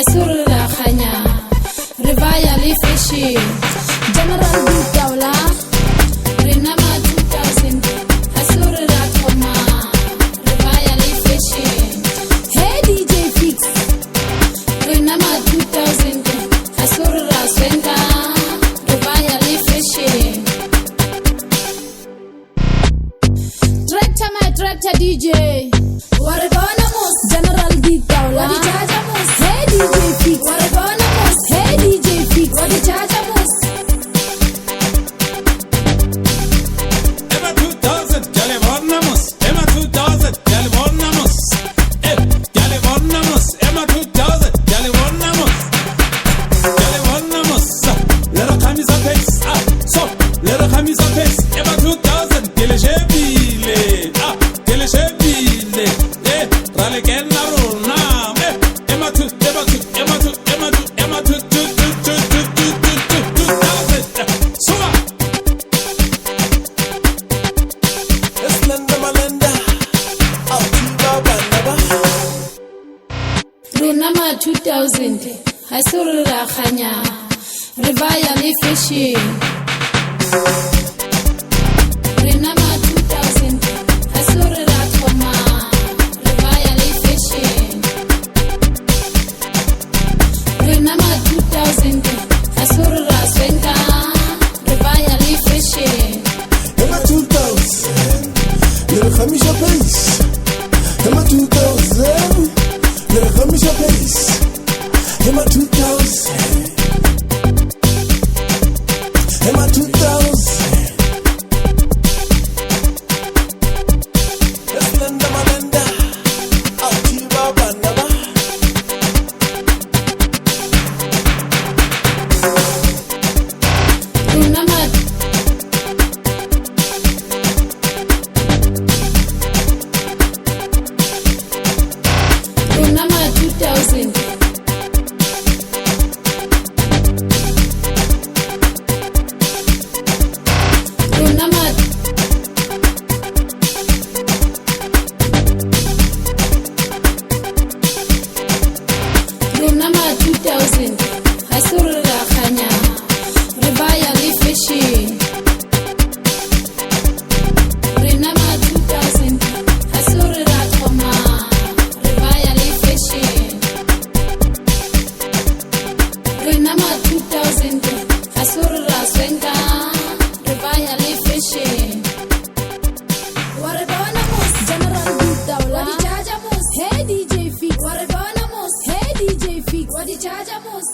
Asurra khanya Rivaya li fishi General Bidawla Rinama 2000 Asurra Thoma Rivaya li fishi Hey DJ Fix Rinama 2000 Asurra Swenka Rivaya li fishi Tractor DJ Waribona Mus General Bidawla Hey DJ Fix Waribona Mus Hey DJ Fix Wadichaja Mus Emma 2000 Jalivona Mus Emma 2000 Jalivona Mus Jalivona Mus Emma 2000 Jalivona Mus Jalivona Mus Lero Khamisa Pace So Lero Khamisa Pace Emma 2000 Teleshebile Teleshebile Rale Kenna Rona Emma 2 Emma 2 Emma 2 Emma 2 Emma 2 2000 Suwa Malenda Rinama 2000 Asurra khanya Rivaya li fishi Rinama 2000 Asurra Thoma Rivaya li fishi Rinama 2000 Asurra Swenka Rivaya li fishi Emma 2000 Lero Khamisha Pace Emma 2000 Lero Khamisha Pace Emma 2000 Emma 2000 Eslenda Malenda Altiba Bandaba Rinama Rinama 2000 Rinama Rinama 2000 Asurra khanya Rivaya li fishi Rinama 2000 Asurra Thoma Rivaya li fishi Rinama 2000 Asurra Swenka Rivaya li fishi Waribona Mus General Bidawla Wadichaja Mus Hey DJ Fix Waribona Mus Hey DJ Fix Wadichaja Mus